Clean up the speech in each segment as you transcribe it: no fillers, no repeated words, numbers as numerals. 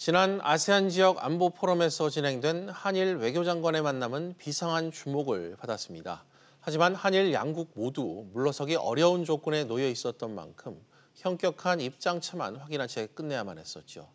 지난 아세안 지역 안보 포럼에서 진행된 한일 외교장관의 만남은 비상한 주목을 받았습니다. 하지만 한일 양국 모두 물러서기 어려운 조건에 놓여 있었던 만큼 현격한 입장차만 확인한 채 끝내야만 했었죠.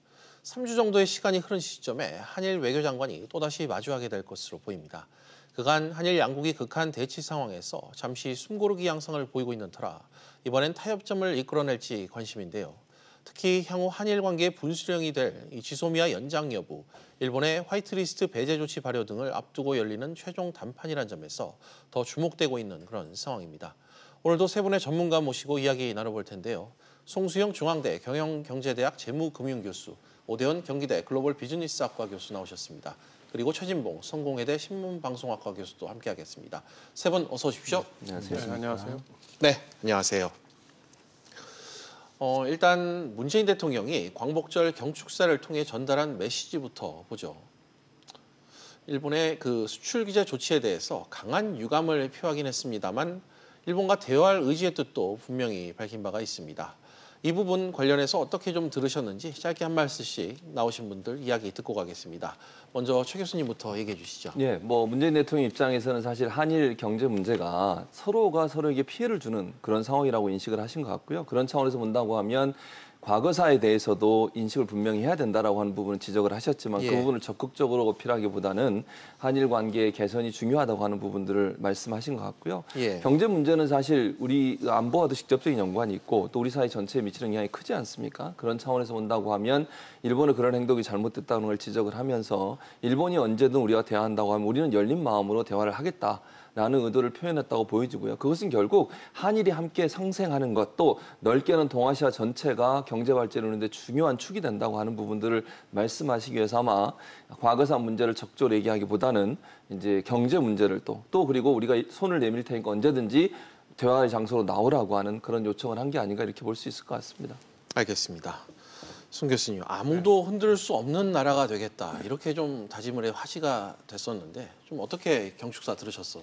3주 정도의 시간이 흐른 시점에 한일 외교장관이 또다시 마주하게 될 것으로 보입니다. 그간 한일 양국이 극한 대치 상황에서 잠시 숨고르기 양상을 보이고 있는 터라 이번엔 타협점을 이끌어낼지 관심인데요. 특히 향후 한일 관계의 분수령이 될 이 지소미아 연장 여부, 일본의 화이트리스트 배제 조치 발효 등을 앞두고 열리는 최종 담판이란 점에서 더 주목되고 있는 그런 상황입니다. 오늘도 세 분의 전문가 모시고 이야기 나눠볼 텐데요. 송수영 중앙대 경영경제대학 재무금융교수, 오대원 경기대 글로벌 비즈니스학과 교수 나오셨습니다. 그리고 최진봉 성공회대 신문방송학과 교수도 함께하겠습니다. 세 분 어서 오십시오. 네, 안녕하세요. 네, 안녕하세요. 네, 안녕하세요. 일단 문재인 대통령이 광복절 경축사를 통해 전달한 메시지부터 보죠. 일본의 그 수출 규제 조치에 대해서 강한 유감을 표하긴 했습니다만 일본과 대화할 의지의 뜻도 분명히 밝힌 바가 있습니다. 이 부분 관련해서 어떻게 좀 들으셨는지 짧게 한 말씀씩 나오신 분들 이야기 듣고 가겠습니다. 먼저 최 교수님부터 얘기해 주시죠. 예, 문재인 대통령 입장에서는 사실 한일 경제 문제가 서로가 서로에게 피해를 주는 그런 상황이라고 인식을 하신 것 같고요. 그런 차원에서 본다고 하면 과거사에 대해서도 인식을 분명히 해야 된다라고 하는 부분을 지적을 하셨지만 그 부분을 적극적으로 어필하기보다는 한일 관계의 개선이 중요하다고 하는 부분들을 말씀하신 것 같고요. 경제 문제는 사실 우리 안보와도 직접적인 연관이 있고 또 우리 사회 전체에 미치는 영향이 크지 않습니까? 그런 차원에서 본다고 하면 일본의 그런 행동이 잘못됐다는 걸 지적을 하면서 일본이 언제든 우리와 대화한다고 하면 우리는 열린 마음으로 대화를 하겠다. 라는 의도를 표현했다고 보여지고요. 그것은 결국 한일이 함께 상생하는 것, 또 넓게는 동아시아 전체가 경제 발전을 하는데 중요한 축이 된다고 하는 부분들을 말씀하시기 위해서 아마 과거사 문제를 적절히 얘기하기보다는 이제 경제 문제를 또 그리고 우리가 손을 내밀 테니까 언제든지 대화의 장소로 나오라고 하는 그런 요청을 한 게 아닌가 이렇게 볼 수 있을 것 같습니다. 알겠습니다. 송 교수님, 아무도 흔들 수 없는 나라가 되겠다 이렇게 좀 다짐을 해 화시가 됐었는데 좀 어떻게 경축사 들으셨어요?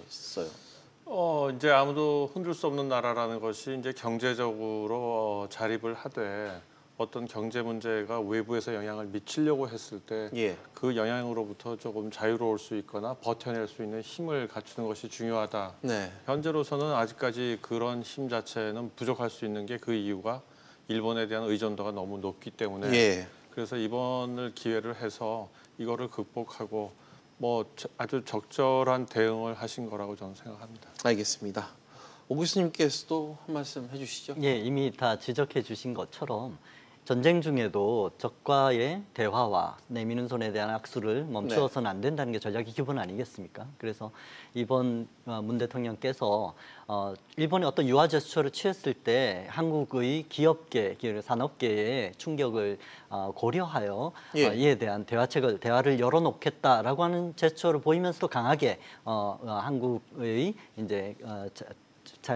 이제 아무도 흔들 수 없는 나라라는 것이 이제 경제적으로 자립을 하되 어떤 경제 문제가 외부에서 영향을 미치려고 했을 때 그 영향으로부터 조금 자유로울 수 있거나 버텨낼 수 있는 힘을 갖추는 것이 중요하다. 현재로서는 아직까지 그런 힘 자체는 부족할 수 있는 게 그 이유가 일본에 대한 의존도가 너무 높기 때문에 그래서 이번을 기회를 해서 이거를 극복하고 아주 적절한 대응을 하신 거라고 저는 생각합니다. 알겠습니다. 오 교수님께서도 한 말씀 해주시죠. 예, 이미 다 지적해 주신 것처럼 전쟁 중에도 적과의 대화와 내미는 손에 대한 악수를 멈추어서는 안 된다는 게 전략의 기본 아니겠습니까? 그래서 이번 문 대통령께서 일본의 어떤 유화 제스처를 취했을 때 한국의 기업계, 산업계의 충격을 고려하여 이에 대한 대화를 열어놓겠다라고 하는 제스처를 보이면서도 강하게 한국의 이제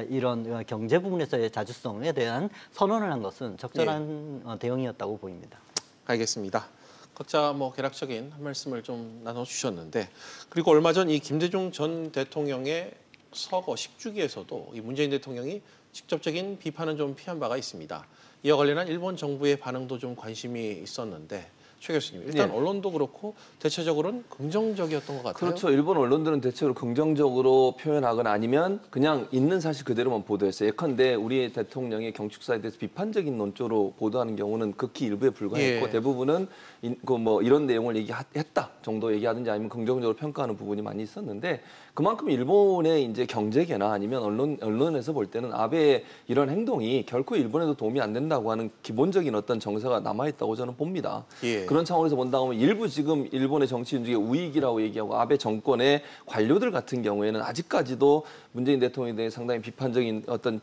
이런 경제 부분에서의 자주성에 대한 선언을 한 것은 적절한 대응이었다고 보입니다. 알겠습니다. 각자 개략적인 한 말씀을 좀 나눠주셨는데 그리고 얼마 전 이 김대중 전 대통령의 서거 10주기에서도 이 문재인 대통령이 직접적인 비판은 좀 피한 바가 있습니다. 이와 관련한 일본 정부의 반응도 좀 관심이 있었는데 최 교수님, 일단 언론도 그렇고 대체적으로는 긍정적이었던 것 같아요. 그렇죠. 일본 언론들은 대체로 긍정적으로 표현하거나 아니면 그냥 있는 사실 그대로만 보도했어요. 예컨대 우리 대통령의 경축사에 대해서 비판적인 논조로 보도하는 경우는 극히 일부에 불과했고 대부분은 이런 내용을 얘기했다 정도 얘기하든지 아니면 긍정적으로 평가하는 부분이 많이 있었는데 그만큼 일본의 이제 경제계나 아니면 언론에서 볼 때는 아베의 이런 행동이 결코 일본에도 도움이 안 된다고 하는 기본적인 어떤 정서가 남아있다고 저는 봅니다. 그런 차원에서 본다고 하면 일부 지금 일본의 정치인 중에 우익이라고 얘기하고 아베 정권의 관료들 같은 경우에는 아직까지도 문재인 대통령에 대해 상당히 비판적인 어떤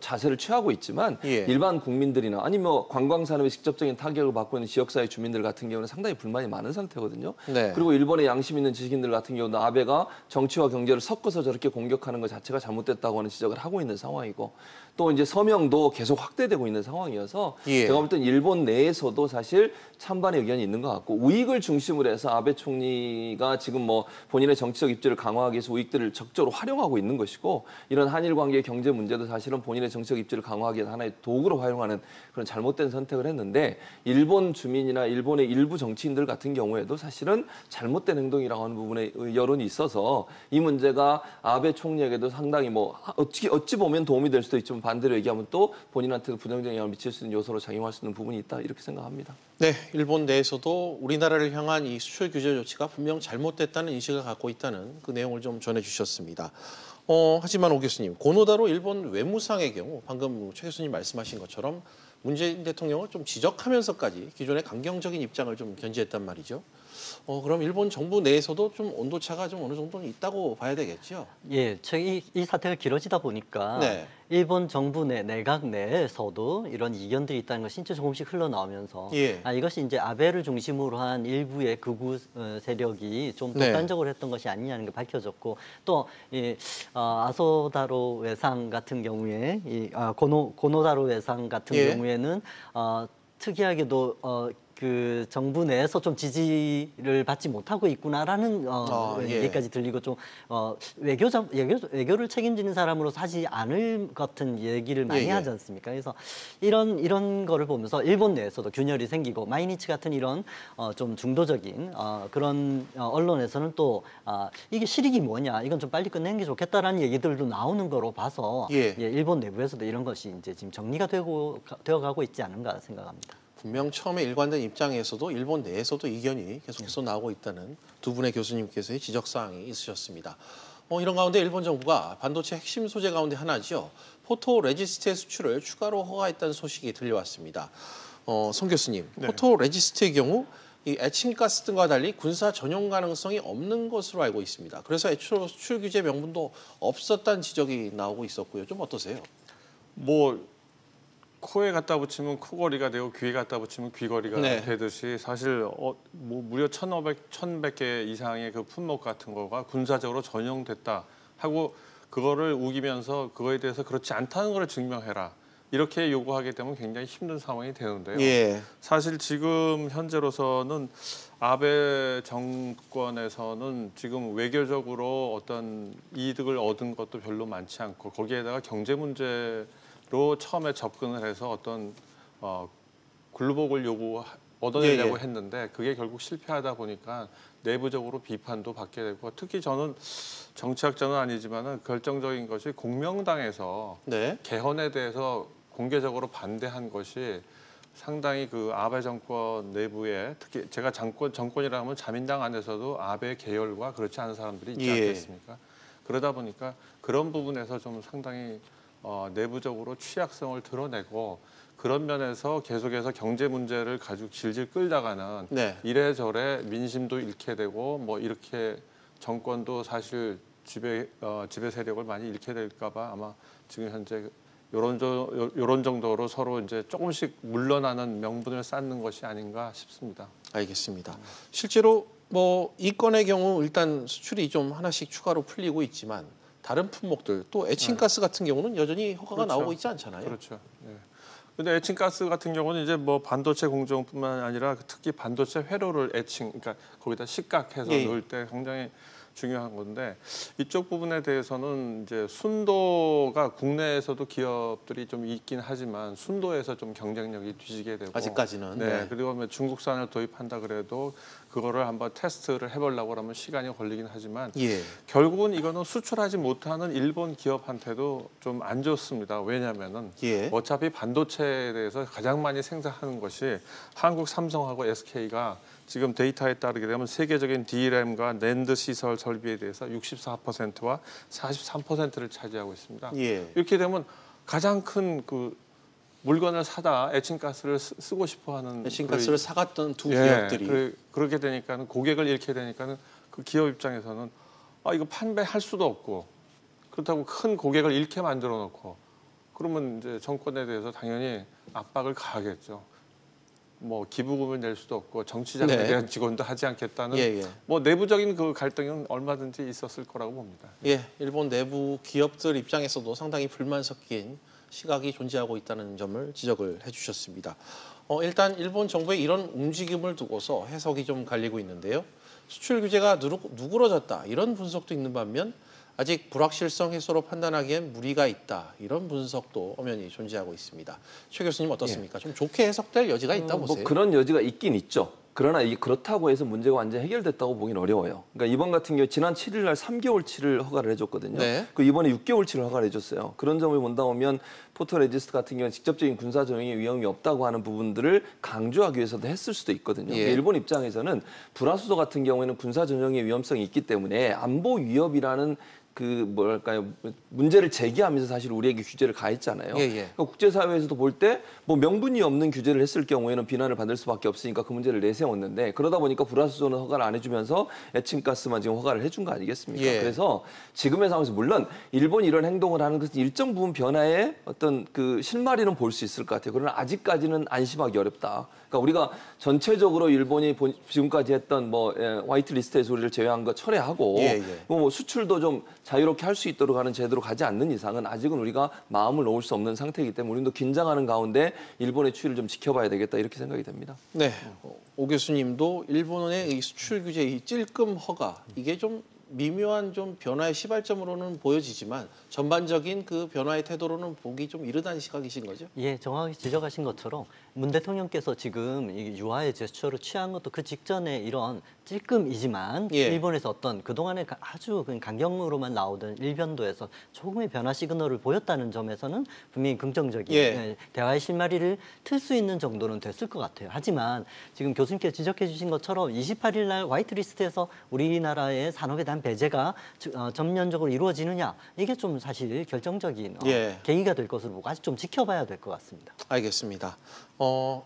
자세를 취하고 있지만 일반 국민들이나 아니면 관광산업에 직접적인 타격을 받고 있는 지역사회 주민들 같은 경우는 상당히 불만이 많은 상태거든요. 그리고 일본의 양심 있는 지식인들 같은 경우는 아베가 정치와 경제를 섞어서 저렇게 공격하는 것 자체가 잘못됐다고 하는 지적을 하고 있는 상황이고 또 이제 서명도 계속 확대되고 있는 상황이어서 제가 볼 땐 일본 내에서도 사실 찬반 반반의 의견이 있는 것 같고 우익을 중심으로 해서 아베 총리가 지금 뭐 본인의 정치적 입지를 강화하기 위해서 우익들을 적극적으로 활용하고 있는 것이고 이런 한일 관계의 경제 문제도 사실은 본인의 정치적 입지를 강화하기 위한 하나의 도구로 활용하는 그런 잘못된 선택을 했는데 일본 주민이나 일본의 일부 정치인들 같은 경우에도 사실은 잘못된 행동이라고 하는 부분에 여론이 있어서 이 문제가 아베 총리에게도 상당히 뭐 어찌 보면 도움이 될 수도 있지만 반대로 얘기하면 또 본인한테도 부정적인 영향을 미칠 수 있는 요소로 작용할 수 있는 부분이 있다 이렇게 생각합니다. 네, 일본 내에서도 우리나라를 향한 이 수출 규제 조치가 분명 잘못됐다는 인식을 갖고 있다는 그 내용을 좀 전해주셨습니다. 하지만 오 교수님, 고노다로 일본 외무상의 경우 방금 최 교수님 말씀하신 것처럼 문재인 대통령을 좀 지적하면서까지 기존의 강경적인 입장을 좀 견지했단 말이죠. 그럼 일본 정부 내에서도 좀 온도차가 좀 어느 정도는 있다고 봐야 되겠죠? 예, 이 사태가 길어지다 보니까 네. 일본 정부 내각 내에서도 이런 이견들이 있다는 것이 진짜 조금씩 흘러나오면서 예. 이것이 이제 아베를 중심으로 한 일부의 극우 세력이 좀 네. 독단적으로 했던 것이 아니냐는 게 밝혀졌고 또 아소다로 외상 같은 경우에 고노다로 외상 같은 예. 경우에는 특이하게도 그 정부 내에서 좀 지지를 받지 못하고 있구나라는 예. 얘기까지 들리고 좀 외교를 책임지는 사람으로 사지 않을 같은 얘기를 많이 예. 하지 않습니까? 그래서 이런 거를 보면서 일본 내에서도 균열이 생기고 마이니치 같은 이런 좀 중도적인 그런 언론에서는 또 이게 실익이 뭐냐 이건 좀 빨리 끝내는 게 좋겠다라는 얘기들도 나오는 거로 봐서 예. 일본 내부에서도 이런 것이 이제 지금 정리가 되어가고 있지 않은가 생각합니다. 분명 처음에 일관된 입장에서도 일본 내에서도 이견이 계속해서 나오고 있다는 두 분의 교수님께서의 지적사항이 있으셨습니다. 이런 가운데 일본 정부가 반도체 핵심 소재 가운데 하나죠. 포토레지스트의 수출을 추가로 허가했다는 소식이 들려왔습니다. 송 교수님, 네. 포토레지스트의 경우 이 에칭가스 등과 달리 군사 전용 가능성이 없는 것으로 알고 있습니다. 그래서 애초에 수출 규제 명분도 없었다는 지적이 나오고 있었고요. 좀 어떠세요? 뭐 코에 갖다 붙이면 코걸이가 되고 귀에 갖다 붙이면 귀걸이가 네. 되듯이 사실 뭐 무려 1,100개 이상의 그 품목 같은 거가 군사적으로 전용됐다 하고 그거를 우기면서 그거에 대해서 그렇지 않다는 걸 증명해라. 이렇게 요구하게 되면 굉장히 힘든 상황이 되는데요. 예. 사실 지금 현재로서는 아베 정권에서는 지금 외교적으로 어떤 이득을 얻은 것도 별로 많지 않고 거기에다가 경제 문제로 처음에 접근을 해서 어떤 굴복을 얻어내려고 했는데 그게 결국 실패하다 보니까 내부적으로 비판도 받게 되고 특히 저는 정치학자는 아니지만은 결정적인 것이 공명당에서 네. 개헌에 대해서 공개적으로 반대한 것이 상당히 그 아베 정권 내부에 특히 제가 정권이라면 자민당 안에서도 아베 계열과 그렇지 않은 사람들이 있지 않겠습니까? 그러다 보니까 그런 부분에서 좀 상당히 내부적으로 취약성을 드러내고 그런 면에서 계속해서 경제 문제를 가지고 질질 끌다가는 이래저래 민심도 잃게 되고 뭐 이렇게 정권도 사실 지배 세력을 많이 잃게 될까 봐 아마 지금 현재 요런 정도로 서로 이제 조금씩 물러나는 명분을 쌓는 것이 아닌가 싶습니다. 알겠습니다. 실제로 뭐 이 건의 경우 일단 수출이 좀 하나씩 추가로 풀리고 있지만 다른 품목들 또 에칭가스 같은 경우는 여전히 허가가 나오고 있지 않잖아요. 그렇죠. 네. 근데 에칭가스 같은 경우는 이제 뭐 반도체 공정뿐만 아니라 특히 반도체 회로를 그러니까 거기다 식각해서 넣을 때 굉장히 중요한 건데 이쪽 부분에 대해서는 이제 순도가 국내에서도 기업들이 좀 있긴 하지만 순도에서 좀 경쟁력이 뒤지게 되고 아직까지는 그리고 뭐 중국산을 도입한다 그래도 그거를 한번 테스트를 해보려고 하면 시간이 걸리긴 하지만 결국은 이거는 수출하지 못하는 일본 기업한테도 좀 안 좋습니다. 왜냐하면은 어차피 반도체에 대해서 가장 많이 생산하는 것이 한국 삼성하고 SK가 지금 데이터에 따르게 되면 세계적인 DRAM과 낸드 시설 설비에 대해서 64%와 43%를 차지하고 있습니다. 이렇게 되면 가장 큰 그 물건을 사다 에칭가스를 쓰고 싶어하는 에칭가스를 사갔던 두 기업들이 그렇게 되니까는 고객을 잃게 되니까는 그 기업 입장에서는 이거 판매할 수도 없고 그렇다고 큰 고객을 잃게 만들어 놓고 그러면 이제 정권에 대해서 당연히 압박을 가하겠죠. 뭐 기부금을 낼 수도 없고 정치자금에 대한 지원도 하지 않겠다는 뭐 내부적인 그 갈등은 얼마든지 있었을 거라고 봅니다. 일본 내부 기업들 입장에서도 상당히 불만 섞인 시각이 존재하고 있다는 점을 지적을 해주셨습니다. 일단 일본 정부의 이런 움직임을 두고서 해석이 좀 갈리고 있는데요. 수출 규제가 누그러졌다 이런 분석도 있는 반면 아직 불확실성 해소로 판단하기엔 무리가 있다 이런 분석도 엄연히 존재하고 있습니다. 최 교수님 어떻습니까? 좀 좋게 해석될 여지가 있다고 보세요? 뭐 그런 여지가 있긴 있죠. 그러나 이게 그렇다고 해서 문제가 완전히 해결됐다고 보기는 어려워요. 그러니까 이번 같은 경우 지난 7일 날 3개월치를 허가를 해줬거든요. 네. 그 이번에 6개월치를 허가를 해줬어요. 그런 점을 본다 보면 포토레지스트 같은 경우는 직접적인 군사 적용의 위험이 없다고 하는 부분들을 강조하기 위해서도 했을 수도 있거든요. 예. 일본 입장에서는 불화수소 같은 경우에는 군사 전용의 위험성이 있기 때문에 안보 위협이라는 그 뭐랄까요 문제를 제기하면서 사실 우리에게 규제를 가했잖아요. 그러니까 국제사회에서도 볼 때 뭐 명분이 없는 규제를 했을 경우에는 비난을 받을 수밖에 없으니까 그 문제를 내세웠는데 그러다 보니까 불화수소는 허가를 안 해주면서 에칭가스만 지금 허가를 해준 거 아니겠습니까? 그래서 지금의 상황에서 물론 일본이 이런 행동을 하는 것은 일정 부분 변화의 어떤 그 실마리는 볼 수 있을 것 같아요. 그러나 아직까지는 안심하기 어렵다. 그러니까 우리가 전체적으로 일본이 지금까지 했던 뭐 화이트 리스트에서 우리를 제외한 거 철회하고 뭐 수출도 좀 자유롭게 할 수 있도록 하는 제도로 가지 않는 이상은 아직은 우리가 마음을 놓을 수 없는 상태이기 때문에 우리도 긴장하는 가운데 일본의 추이를 좀 지켜봐야 되겠다 이렇게 생각이 됩니다. 네, 오 교수님도 일본의 이 수출 규제, 이 찔끔 허가 이게 좀 미묘한 좀 변화의 시발점으로는 보여지지만 전반적인 그 변화의 태도로는 보기 좀 이르다는 시각이신 거죠? 예, 정확히 지적하신 것처럼 문 대통령께서 지금 이 유화의 제스처를 취한 것도 그 직전에 이런 찔끔이지만 일본에서 어떤 그동안에 아주 강경으로만 나오던 일변도에서 조금의 변화 시그널을 보였다는 점에서는 분명히 긍정적인 대화의 실마리를 틀 수 있는 정도는 됐을 것 같아요. 하지만 지금 교수님께서 지적해 주신 것처럼 28일 날 화이트리스트에서 우리나라의 산업에 대한 배제가 전면적으로 이루어지느냐 이게 좀 사실 결정적인 계기가 될 것으로 보고 아직 좀 지켜봐야 될 것 같습니다. 알겠습니다.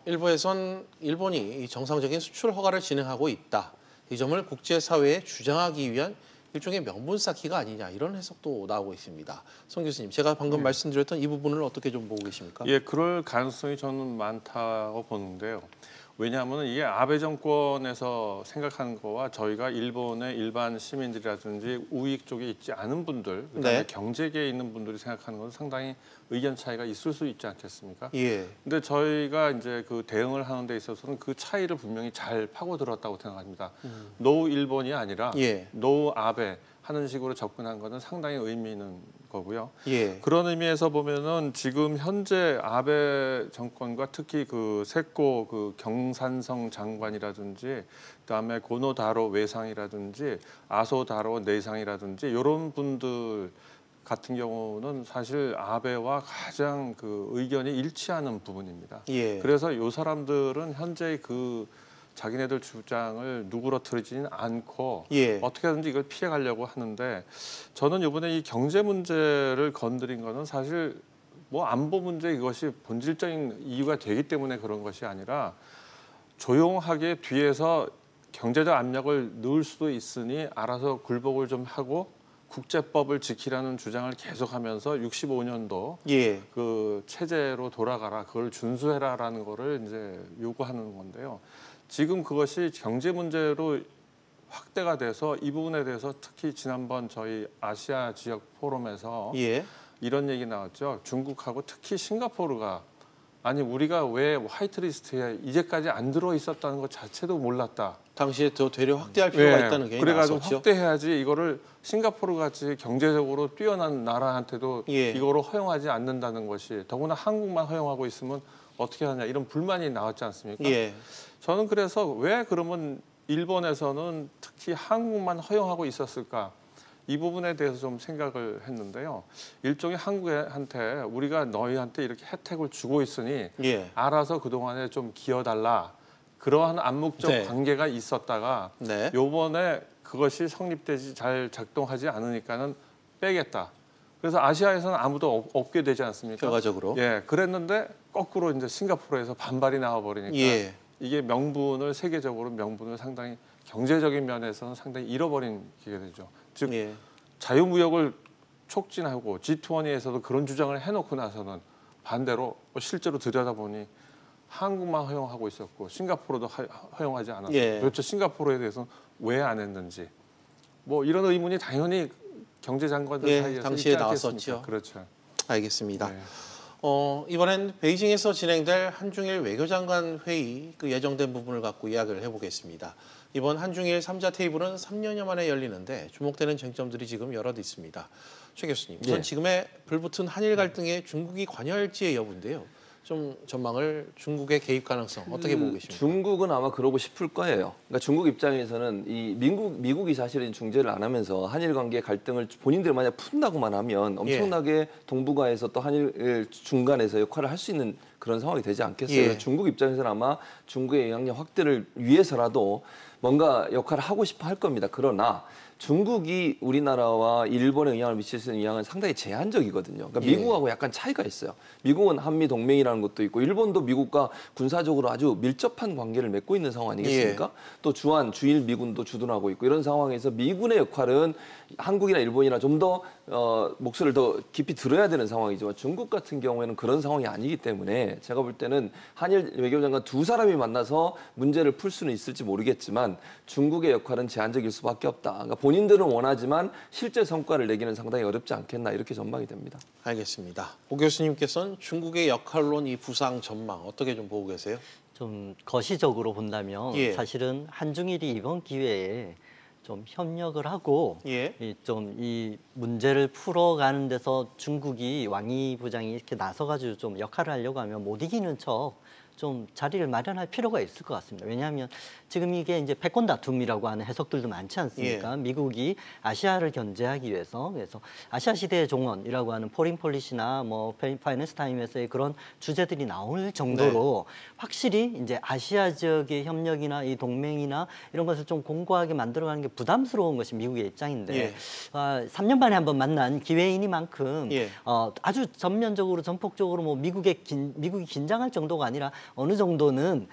일부에선 일본이 정상적인 수출 허가를 진행하고 있다. 이 점을 국제사회에 주장하기 위한 일종의 명분 쌓기가 아니냐 이런 해석도 나오고 있습니다. 송 교수님, 제가 방금 말씀드렸던 이 부분을 어떻게 좀 보고 계십니까? 예, 그럴 가능성이 저는 많다고 보는데요. 왜냐하면 이게 아베 정권에서 생각하는 거와 저희가 일본의 일반 시민들이라든지 우익 쪽에 있지 않은 분들, 그다음에 경제계에 있는 분들이 생각하는 건 상당히 의견 차이가 있을 수 있지 않겠습니까? 근데 저희가 이제 그 대응을 하는 데 있어서는 그 차이를 분명히 잘 파고들었다고 생각합니다. 노 일본이 아니라 노 아베 하는 식으로 접근한 것은 상당히 의미 있는 거고요. 그런 의미에서 보면은 지금 현재 아베 정권과 특히 그 세코 그 경산성 장관이라든지 그다음에 고노다로 외상이라든지 아소다로 내상이라든지 이런 분들 같은 경우는 사실 아베와 가장 그 의견이 일치하는 부분입니다. 그래서 이 사람들은 현재 그 자기네들 주장을 누그러뜨리지는 않고 어떻게든지 이걸 피해가려고 하는데 저는 이번에 이 경제 문제를 건드린 거는 사실 뭐 안보 문제 이것이 본질적인 이유가 되기 때문에 그런 것이 아니라 조용하게 뒤에서 경제적 압력을 넣을 수도 있으니 알아서 굴복을 좀 하고 국제법을 지키라는 주장을 계속하면서 65년도 그 체제로 돌아가라, 그걸 준수해라라는 거를 이제 요구하는 건데요. 지금 그것이 경제 문제로 확대가 돼서 이 부분에 대해서 특히 지난번 저희 아시아 지역 포럼에서 이런 얘기 나왔죠. 중국하고 특히 싱가포르가 아니 우리가 왜 화이트리스트에 이제까지 안 들어 있었다는 것 자체도 몰랐다. 당시에 더 되려 확대할 필요가 있다는 게 그래가지고 나왔었죠. 확대해야지 이거를 싱가포르 같이 경제적으로 뛰어난 나라한테도 이거를 허용하지 않는다는 것이 더구나 한국만 허용하고 있으면 어떻게 하냐 이런 불만이 나왔지 않습니까? 저는 그래서 왜 그러면 일본에서는 특히 한국만 허용하고 있었을까? 이 부분에 대해서 좀 생각을 했는데요. 일종의 한국한테 우리가 너희한테 이렇게 혜택을 주고 있으니 알아서 그동안에 좀 기어달라. 그러한 암묵적 관계가 있었다가 요번에 그것이 성립되지 잘 작동하지 않으니까는 빼겠다. 그래서 아시아에서는 아무도 없게 되지 않습니까? 결과적으로. 그랬는데 거꾸로 이제 싱가포르에서 반발이 나와버리니까 이게 명분을 세계적으로 명분을 상당히 경제적인 면에서는 상당히 잃어버린 게 되죠. 즉 자유무역을 촉진하고 G20에서도 그런 주장을 해놓고 나서는 반대로 실제로 들여다보니 한국만 허용하고 있었고 싱가포르도 허용하지 않았어요. 그렇죠. 싱가포르에 대해서는 왜 안 했는지 뭐 이런 의문이 당연히 경제장관들 사이에서 당시에 있지 나왔었죠. 그렇죠. 알겠습니다. 이번엔 베이징에서 진행될 한중일 외교장관 회의 그 예정된 부분을 갖고 이야기를 해보겠습니다. 이번 한중일 3자 테이블은 3년여 만에 열리는데 주목되는 쟁점들이 지금 여럿 있습니다. 최 교수님, 우선 지금의 불붙은 한일 갈등에 중국이 관여할지의 여부인데요. 좀 전망을 중국의 개입 가능성 어떻게 보고 계십니까? 중국은 아마 그러고 싶을 거예요. 그러니까 중국 입장에서는 이 미국이 사실은 중재를 안 하면서 한일 관계 갈등을 본인들 만약 푼다고만 하면 엄청나게 동북아에서 또 한일 중간에서 역할을 할 수 있는 그런 상황이 되지 않겠어요. 그래서 중국 입장에서는 아마 중국의 영향력 확대를 위해서라도 뭔가 역할을 하고 싶어 할 겁니다. 그러나 중국이 우리나라와 일본에 영향을 미칠 수 있는 영향은 상당히 제한적이거든요. 그러니까 미국하고 약간 차이가 있어요. 미국은 한미 동맹이라는 것도 있고 일본도 미국과 군사적으로 아주 밀접한 관계를 맺고 있는 상황 아니겠습니까? 또 주일 미군도 주둔하고 있고 이런 상황에서 미군의 역할은 한국이나 일본이나 좀 더 목소리를 더 깊이 들어야 되는 상황이지만 중국 같은 경우에는 그런 상황이 아니기 때문에 제가 볼 때는 한일 외교장관 두 사람이 만나서 문제를 풀 수는 있을지 모르겠지만 중국의 역할은 제한적일 수밖에 없다. 그러니까 본인들은 원하지만 실제 성과를 내기는 상당히 어렵지 않겠나 이렇게 전망이 됩니다. 알겠습니다. 오 교수님께서는 중국의 역할론 이 부상 전망 어떻게 좀 보고 계세요? 좀 거시적으로 본다면 사실은 한중일이 이번 기회에 좀 협력을 하고 좀 이 문제를 풀어가는 데서 중국이 왕이 부장이 이렇게 나서가지고 좀 역할을 하려고 하면 못 이기는 척 좀 자리를 마련할 필요가 있을 것 같습니다. 왜냐하면 지금 이게 이제 패권 다툼이라고 하는 해석들도 많지 않습니까? 미국이 아시아를 견제하기 위해서 그래서 아시아 시대의 종언이라고 하는 포린 폴리시나 뭐 파이낸스 타임에서의 그런 주제들이 나올 정도로 확실히 이제 아시아 지역의 협력이나 이 동맹이나 이런 것을 좀 공고하게 만들어가는 게 부담스러운 것이 미국의 입장인데 3년 만에 한번 만난 기회이니만큼 아주 전면적으로 전폭적으로 뭐 미국이 긴장할 정도가 아니라 어느 정도는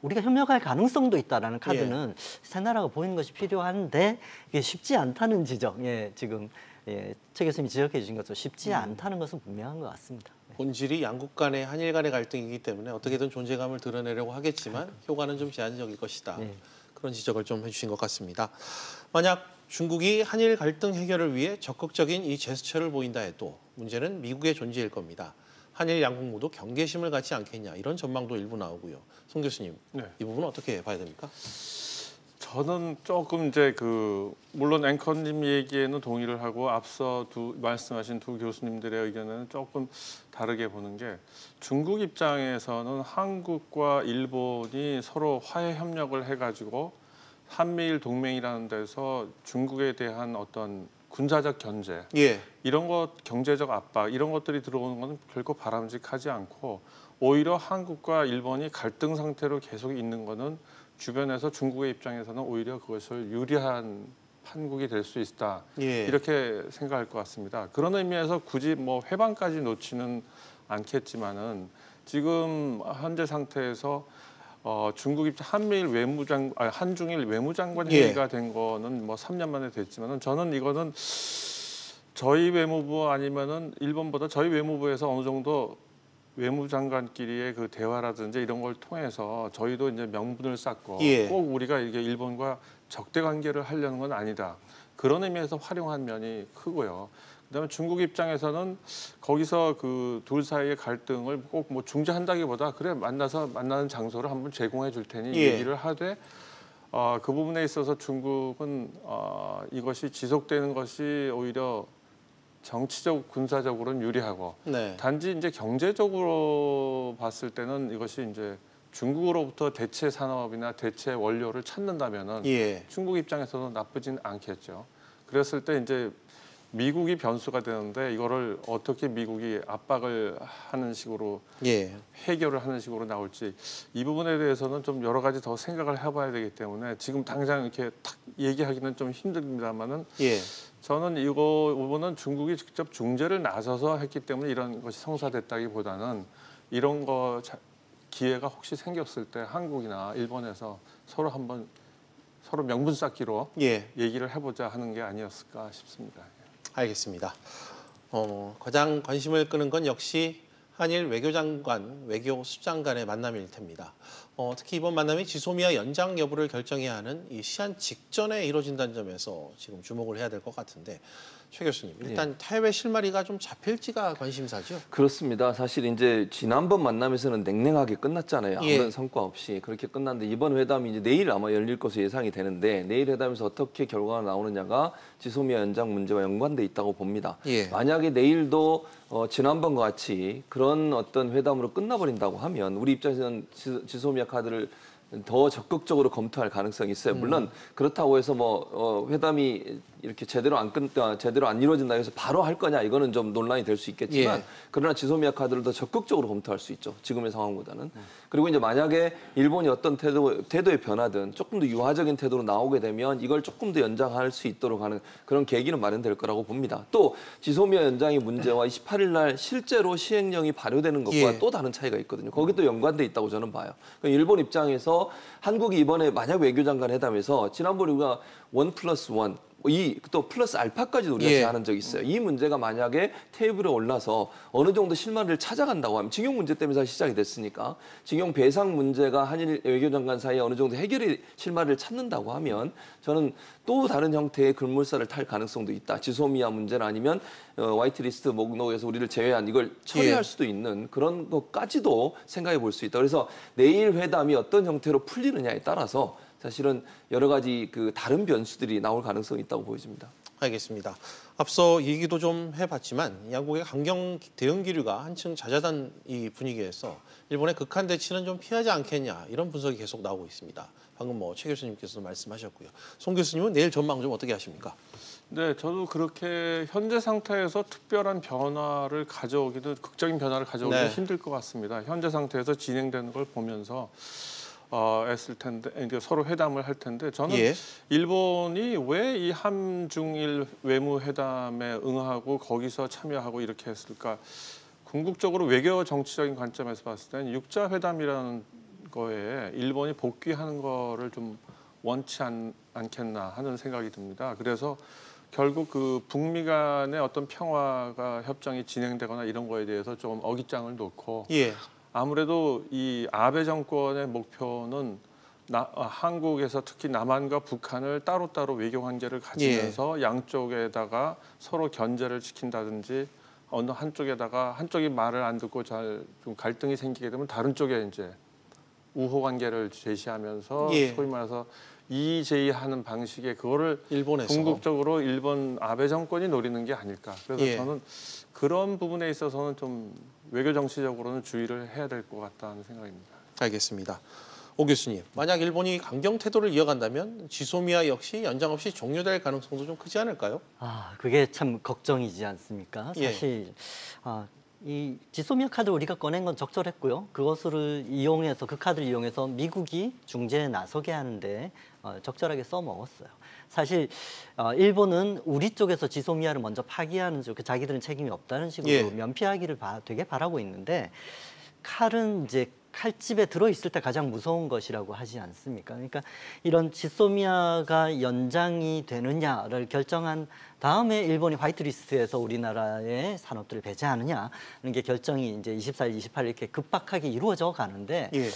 우리가 협력할 가능성도 있다라는 카드는 세 나라가 보이는 것이 필요한데 이게 쉽지 않다는 지적, 지금 최 교수님이 지적해 주신 것처럼 쉽지 않다는 것은 분명한 것 같습니다. 본질이 양국 간의 한일 간의 갈등이기 때문에 어떻게든 존재감을 드러내려고 하겠지만 효과는 좀 제한적일 것이다. 그런 지적을 좀 해주신 것 같습니다. 만약 중국이 한일 갈등 해결을 위해 적극적인 이 제스처를 보인다 해도 문제는 미국의 존재일 겁니다. 한일 양국 모두 경계심을 갖지 않겠냐 이런 전망도 일부 나오고요. 송 교수님, 이 부분은 어떻게 봐야 됩니까? 저는 조금 이제 물론 앵커님 얘기에는 동의를 하고 앞서 말씀하신 두 교수님들의 의견은 조금 다르게 보는 게 중국 입장에서는 한국과 일본이 서로 화해 협력을 해가지고 한미일 동맹이라는 데서 중국에 대한 어떤 군사적 견제, 이런 것 경제적 압박 이런 것들이 들어오는 건 결코 바람직하지 않고 오히려 한국과 일본이 갈등 상태로 계속 있는 거는 주변에서 중국의 입장에서는 오히려 그것을 유리한 판국이 될 수 있다. 이렇게 생각할 것 같습니다. 그런 의미에서 굳이 뭐 회방까지 놓지는 않겠지만은 지금 현재 상태에서 중국 입장 한중일 외무장관 회의가 된 거는 뭐 3년 만에 됐지만은 저는 이거는 저희 외무부 아니면은 일본보다 저희 외무부에서 어느 정도 외무장관끼리의 그 대화라든지 이런 걸 통해서 저희도 이제 명분을 쌓고 꼭 우리가 이게 일본과 적대 관계를 하려는 건 아니다. 그런 의미에서 활용한 면이 크고요. 그다음에 중국 입장에서는 거기서 그 둘 사이의 갈등을 꼭 뭐 중재한다기보다 그래 만나는 장소를 한번 제공해 줄 테니 얘기를 하되 그 부분에 있어서 중국은 이것이 지속되는 것이 오히려 정치적 군사적으로는 유리하고 단지 이제 경제적으로 봤을 때는 이것이 이제 중국으로부터 대체 산업이나 대체 원료를 찾는다면은 중국 입장에서는 나쁘진 않겠죠. 그랬을 때 이제 미국이 변수가 되는데 이거를 어떻게 미국이 압박을 하는 식으로 해결을 하는 식으로 나올지 이 부분에 대해서는 좀 여러 가지 더 생각을 해봐야 되기 때문에 지금 당장 이렇게 탁 얘기하기는 좀 힘듭니다만은 저는 이 부분은 중국이 직접 중재를 나서서 했기 때문에 이런 것이 성사됐다기보다는 이런 기회가 혹시 생겼을 때 한국이나 일본에서 서로 명분 쌓기로 얘기를 해보자 하는 게 아니었을까 싶습니다. 알겠습니다. 가장 관심을 끄는 건 역시 한일 외교장관, 외교수장 간의 만남일 텐니다. 특히 이번 만남이 지소미아 연장 여부를 결정해야 하는 이 시한 직전에 이루어진다는 점에서 지금 주목을 해야 될 것 같은데 최 교수님, 일단 타협의 실마리가 좀 잡힐지가 관심사죠? 그렇습니다. 사실 이제 지난번 만남에서는 냉랭하게 끝났잖아요. 아무런 예. 성과 없이 그렇게 끝났는데 이번 회담이 이제 내일 아마 열릴 것으로 예상이 되는데 내일 회담에서 어떻게 결과가 나오느냐가 지소미아 연장 문제와 연관돼 있다고 봅니다. 예. 만약에 내일도 지난번과 같이 그런 어떤 회담으로 끝나버린다고 하면 우리 입장에서는 지소미아 카드를 더 적극적으로 검토할 가능성이 있어요. 물론 그렇다고 해서 회담이 이렇게 제대로 안 이루어진다 해서 바로 할 거냐 이거는 좀 논란이 될 수 있겠지만 예. 그러나 지소미아 카드를 더 적극적으로 검토할 수 있죠. 지금의 상황보다는. 그리고 이제 만약에 일본이 어떤 태도의 변화든 조금 더 유화적인 태도로 나오게 되면 이걸 조금 더 연장할 수 있도록 하는 그런 계기는 마련될 거라고 봅니다. 또 지소미아 연장의 문제와 28일 날 실제로 시행령이 발효되는 것과 예. 또 다른 차이가 있거든요. 거기도 연관돼 있다고 저는 봐요. 그러니까 일본 입장에서 한국이 이번에 만약 외교장관 회담에서 지난번에 우리가 1+1 또 플러스 알파까지 우리가 예. 제안한 적이 있어요. 이 문제가 만약에 테이블에 올라서 어느 정도 실마리를 찾아간다고 하면 징용 문제 때문에 사실 시작이 됐으니까 징용 배상 문제가 한일 외교장관 사이에 어느 정도 해결의 실마리를 찾는다고 하면 저는 또 다른 형태의 급물살을 탈 가능성도 있다. 지소미아 문제나 아니면 화이트리스트 목록에서 우리를 제외한 이걸 처리할 예. 수도 있는 그런 것까지도 생각해 볼 수 있다. 그래서 내일 회담이 어떤 형태로 풀리느냐에 따라서 사실은 여러 가지 그 다른 변수들이 나올 가능성이 있다고 보여집니다. 알겠습니다. 앞서 얘기도 좀 해봤지만 양국의 강경 대응 기류가 한층 잦아든 이 분위기에서 일본의 극한 대치는 좀 피하지 않겠냐 이런 분석이 계속 나오고 있습니다. 방금 최 교수님께서도 말씀하셨고요. 송 교수님은 내일 전망 좀 어떻게 하십니까? 네, 저도 그렇게 현재 상태에서 특별한 변화를 가져오기도 극적인 변화를 가져오기도 네. 힘들 것 같습니다. 현재 상태에서 진행되는 걸 보면서 했을 텐데 이제 서로 회담을 할 텐데 저는 예. 일본이 왜 이 한중일 외무회담에 응하고 거기서 참여하고 이렇게 했을까? 궁극적으로 외교 정치적인 관점에서 봤을 때는 육자 회담이라는 거에 일본이 복귀하는 거를 좀 원치 않겠나 하는 생각이 듭니다. 그래서 결국 그 북미 간의 어떤 평화가 협정이 진행되거나 이런 거에 대해서 좀 어깃장을 놓고 예. 아무래도 이 아베 정권의 목표는 한국에서 특히 남한과 북한을 따로따로 외교 관계를 가지면서 양쪽에다가 서로 견제를 시킨다든지 어느 한쪽에다가 한쪽이 말을 안 듣고 잘 좀 갈등이 생기게 되면 다른 쪽에 이제 우호 관계를 제시하면서 예. 소위 말해서 이의제의하는 방식의 그거를 일본에서 궁극적으로 일본 아베 정권이 노리는 게 아닐까. 그래서 예. 저는 그런 부분에 있어서는 좀 외교 정치적으로는 주의를 해야 될 것 같다는 생각입니다. 알겠습니다. 오 교수님, 만약 일본이 강경 태도를 이어간다면 지소미아 역시 연장 없이 종료될 가능성도 좀 크지 않을까요? 그게 참 걱정이지 않습니까? 예. 사실 이 지소미아 카드 우리가 꺼낸 건 적절했고요. 그것을 이용해서 그 카드를 이용해서 미국이 중재에 나서게 하는데 적절하게 써먹었어요. 사실 일본은 우리 쪽에서 지소미아를 먼저 파기하는 쪽, 자기들은 책임이 없다는 식으로 예. 면피하기를 되게 바라고 있는데 칼은 이제 칼집에 들어있을 때 가장 무서운 것이라고 하지 않습니까? 그러니까 이런 지소미아가 연장이 되느냐를 결정한 다음에 일본이 화이트리스트에서 우리나라의 산업들을 배제하느냐 하는 게 결정이 이제 24일, 28일 이렇게 급박하게 이루어져 가는데 예.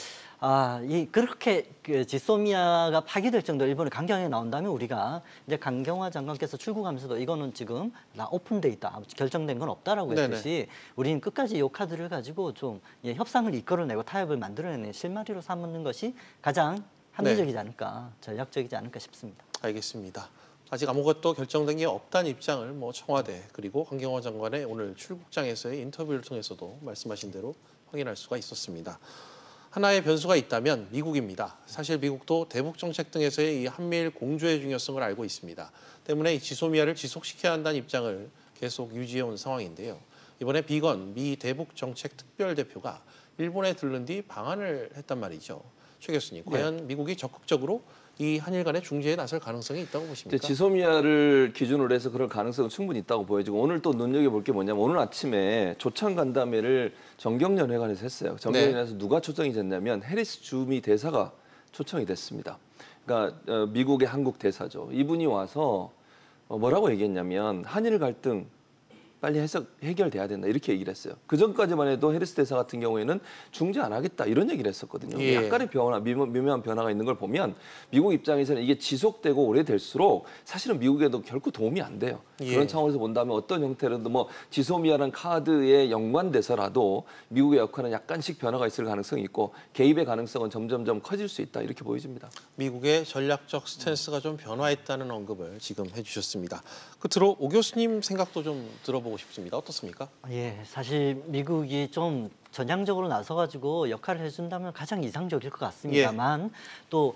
그렇게 지소미아가 파기될 정도로 일본이 강경하게 나온다면 우리가 이제 강경화 장관께서 출국하면서도 이거는 지금 다 오픈돼 있다, 결정된 건 없다라고 했듯이 우리는 끝까지 이 카드를 가지고 좀 협상을 이끌어내고 타협을 만들어내는 실마리로 삼는 것이 가장 합리적이지 않을까, 전략적이지 않을까 싶습니다. 알겠습니다. 아직 아무것도 결정된 게 없다는 입장을 청와대 그리고 강경화 장관의 오늘 출국장에서의 인터뷰를 통해서도 말씀하신 대로 확인할 수가 있었습니다. 하나의 변수가 있다면 미국입니다. 사실 미국도 대북 정책 등에서의 이 한미일 공조의 중요성을 알고 있습니다. 때문에 이 지소미아를 지속시켜야 한다는 입장을 계속 유지해온 상황인데요. 이번에 비건 미 대북 정책 특별 대표가 일본에 들른 뒤 방한을 했단 말이죠. 최 교수님, 과연 미국이 적극적으로 이 한일 간의 중재에 나설 가능성이 있다고 보십니까? 지소미아를 기준으로 해서 그럴 가능성은 충분히 있다고 보여지고 오늘 또 눈여겨볼 게 뭐냐면 오늘 아침에 조창 간담회를 정경련회관에서 했어요. 정경련회에서 누가 초청이 됐냐면 해리스 주미 대사가 초청이 됐습니다. 그러니까 미국의 한국 대사죠. 이분이 와서 뭐라고 얘기했냐면 한일 갈등 빨리 해결돼야 된다 이렇게 얘기를 했어요. 그 전까지만 해도 해리스 대사 같은 경우에는 중재 안 하겠다 이런 얘기를 했었거든요. 예. 약간의 변화, 미묘한 변화가 있는 걸 보면 미국 입장에서는 이게 지속되고 오래될수록 사실은 미국에도 결코 도움이 안 돼요. 예. 그런 차원에서 본다면 어떤 형태로든 뭐 지소미아라는 카드에 연관돼서라도 미국의 역할은 약간씩 변화가 있을 가능성이 있고 개입의 가능성은 점점점 커질 수 있다 이렇게 보여집니다. 미국의 전략적 스탠스가 좀 변화했다는 언급을 지금 해주셨습니다. 끝으로 오 교수님 생각도 좀 들어보고 싶습니다. 어떻습니까? 예, 사실 미국이 좀 전향적으로 나서가지고 역할을 해준다면 가장 이상적일 것 같습니다만 또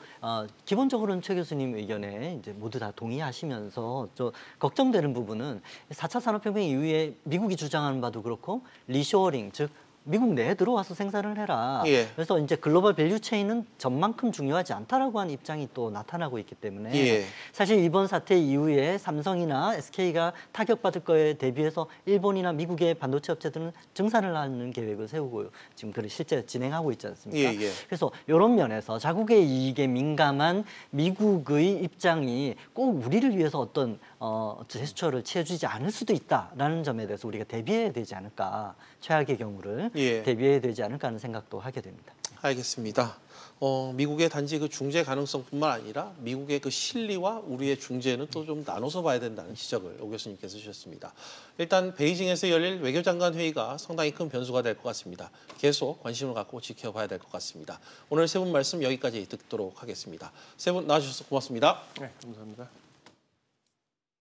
기본적으로는 최 교수님 의견에 이제 모두 다 동의하시면서 좀 걱정되는 부분은 4차 산업혁명 이후에 미국이 주장하는 바도 그렇고 리쇼어링 즉 미국 내에 들어와서 생산을 해라. 예. 그래서 이제 글로벌 밸류 체인은 전만큼 중요하지 않다라고 하는 입장이 또 나타나고 있기 때문에 예. 사실 이번 사태 이후에 삼성이나 SK가 타격받을 거에 대비해서 일본이나 미국의 반도체 업체들은 증산을 하는 계획을 세우고 지금 그걸 실제 진행하고 있지 않습니까? 예. 그래서 이런 면에서 자국의 이익에 민감한 미국의 입장이 꼭 우리를 위해서 어떤 제스처를 취해주지 않을 수도 있다라는 점에 대해서 우리가 대비해야 되지 않을까. 최악의 경우를 예. 대비해야 되지 않을까 하는 생각도 하게 됩니다. 알겠습니다. 미국의 단지 그 중재 가능성뿐만 아니라 미국의 그 실리와 우리의 중재는 또 좀 나눠서 봐야 된다는 지적을 오 교수님께서 주셨습니다. 일단 베이징에서 열릴 외교장관 회의가 상당히 큰 변수가 될 것 같습니다. 계속 관심을 갖고 지켜봐야 될 것 같습니다. 오늘 세 분 말씀 여기까지 듣도록 하겠습니다. 세 분 나와주셔서 고맙습니다. 네, 감사합니다.